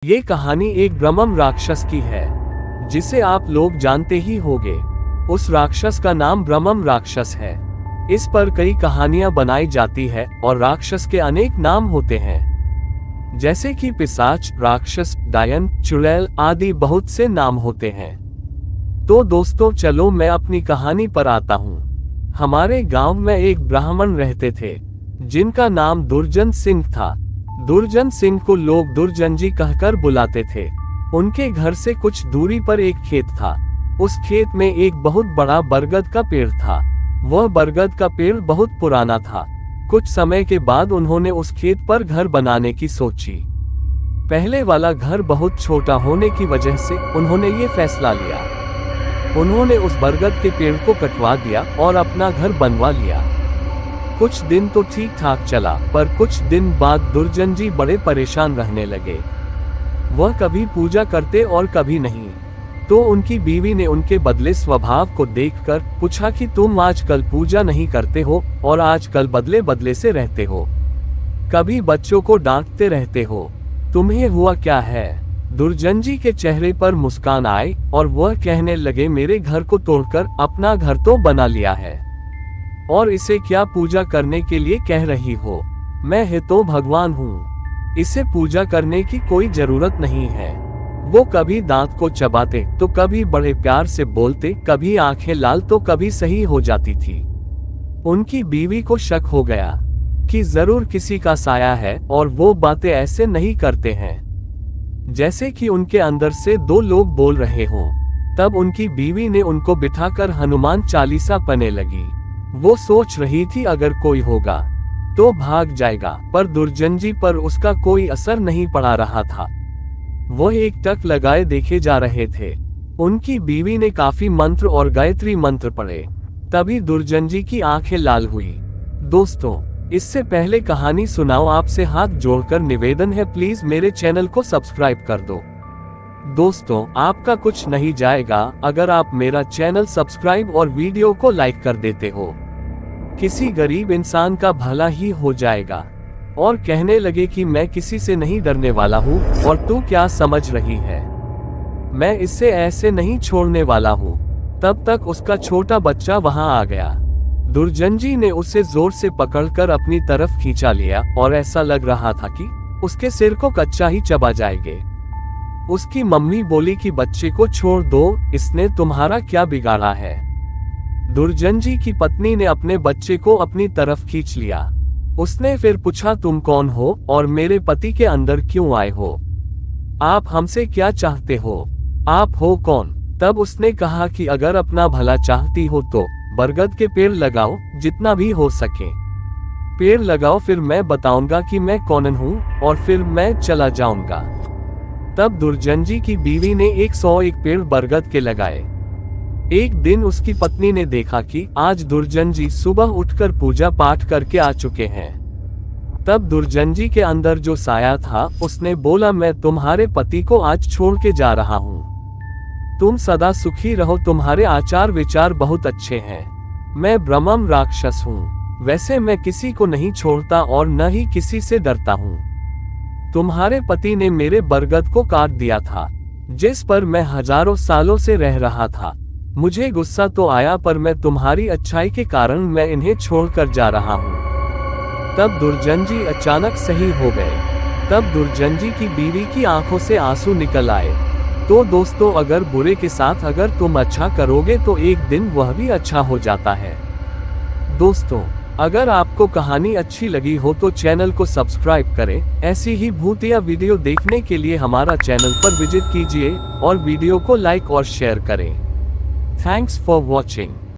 ये कहानी एक ब्रह्मम राक्षस की है, जिसे आप लोग जानते ही होंगे। उस राक्षस का नाम ब्रह्मम राक्षस है। इस पर कई कहानियां बनाई जाती है और राक्षस के अनेक नाम होते हैं, जैसे कि पिशाच, राक्षस, डायन, चुड़ैल आदि बहुत से नाम होते हैं। तो दोस्तों चलो मैं अपनी कहानी पर आता हूँ। हमारे गांव में एक ब्राह्मण रहते थे, जिनका नाम दुर्जन सिंह था। दुर्जन सिंह को लोग दुर्जन जी कहकर बुलाते थे। उनके घर से कुछ दूरी पर एक खेत था। उस खेत में एक बहुत बड़ा बरगद का पेड़ था। वह बरगद का पेड़ बहुत पुराना था। कुछ समय के बाद उन्होंने उस खेत पर घर बनाने की सोची। पहले वाला घर बहुत छोटा होने की वजह से उन्होंने ये फैसला लिया। उन्होंने उस बरगद के पेड़ को कटवा दिया और अपना घर बनवा लिया। कुछ दिन तो ठीक ठाक चला, पर कुछ दिन बाद दुर्जन जी बड़े परेशान रहने लगे। वह कभी पूजा करते और कभी नहीं। तो उनकी बीवी ने उनके बदले स्वभाव को देखकर पूछा कि तुम आजकल पूजा नहीं करते हो और आजकल बदले बदले से रहते हो, कभी बच्चों को डांटते रहते हो, तुम्हें हुआ क्या है? दुर्जन जी के चेहरे पर मुस्कान आई और वह कहने लगे, मेरे घर को तोड़कर अपना घर तो बना लिया है, और इसे क्या पूजा करने के लिए कह रही हो? मैं ही तो भगवान हूँ, इसे पूजा करने की कोई जरूरत नहीं है। वो कभी दांत को चबाते तो कभी बड़े प्यार से बोलते, कभी आंखें लाल तो कभी सही हो जाती थी। उनकी बीवी को शक हो गया कि जरूर किसी का साया है और वो बातें ऐसे नहीं करते हैं जैसे कि उनके अंदर से दो लोग बोल रहे हों। तब उनकी बीवी ने उनको बिठाकर हनुमान चालीसा पढ़ने लगी। वो सोच रही थी अगर कोई होगा तो भाग जाएगा, पर दुर्जन जी पर उसका कोई असर नहीं पड़ा रहा था। वो एक टक लगाए देखे जा रहे थे। उनकी बीवी ने काफी मंत्र और गायत्री मंत्र पढ़े, तभी दुर्जन जी की आंखें लाल हुई। दोस्तों, इससे पहले कहानी सुनाओ, आपसे हाथ जोड़कर निवेदन है, प्लीज मेरे चैनल को सब्सक्राइब कर दो। दोस्तों, आपका कुछ नहीं जाएगा अगर आप मेरा चैनल सब्सक्राइब और वीडियो को लाइक कर देते हो। किसी गरीब इंसान का भला ही हो जाएगा। और कहने लगे कि मैं किसी से नहीं डरने वाला हूँ, और तू क्या समझ रही है, मैं इससे ऐसे नहीं छोड़ने वाला हूँ। तब तक उसका छोटा बच्चा वहां आ गया। दुर्जन जी ने उसे जोर से पकड़कर अपनी तरफ खींचा लिया और ऐसा लग रहा था कि उसके सिर को कच्चा ही चबा जाएंगे। उसकी मम्मी बोली कि बच्चे को छोड़ दो, इसने तुम्हारा क्या बिगाड़ा है? दुर्जन जी की पत्नी ने अपने बच्चे को अपनी तरफ खींच लिया। उसने फिर पूछा, तुम कौन हो और मेरे पति के अंदर क्यों आए हो? आप हमसे क्या चाहते हो? आप हो कौन? तब उसने कहा कि अगर अपना भला चाहती हो तो बरगद के पेड़ लगाओ, जितना भी हो सके पेड़ लगाओ, फिर मैं बताऊंगा कि मैं कौन हूँ और फिर मैं चला जाऊंगा। तब दुर्जन जी की बीवी ने 101 पेड़ बरगद के लगाए। एक दिन उसकी पत्नी ने देखा कि आज दुर्जन जी सुबह उठकर पूजा पाठ करके आ चुके हैं। तब दुर्जन जी के अंदर जो साया था, उसने बोला, मैं तुम्हारे पति को आज छोड़ के जा रहा हूँ, तुम सदा सुखी रहो, तुम्हारे आचार विचार बहुत अच्छे हैं। मैं ब्रह्मम राक्षस हूँ, वैसे मैं किसी को नहीं छोड़ता और न ही किसी से डरता हूँ। तुम्हारे पति ने मेरे बरगद को काट दिया था, जिस पर मैं हजारों सालों से रह रहा था। मुझे गुस्सा तो आया, पर मैं तुम्हारी अच्छाई के कारण मैं इन्हें छोड़कर जा रहा हूँ। तब दुर्जन जी अचानक सही हो गए। तब दुर्जन जी की बीवी की आंखों से आंसू निकल आए। तो दोस्तों, अगर बुरे के साथ अगर तुम अच्छा करोगे तो एक दिन वह भी अच्छा हो जाता है। दोस्तों, अगर आपको कहानी अच्छी लगी हो तो चैनल को सब्सक्राइब करें। ऐसी ही भूतिया वीडियो देखने के लिए हमारा चैनल पर विजिट कीजिए और वीडियो को लाइक और शेयर करें। Thanks for watching.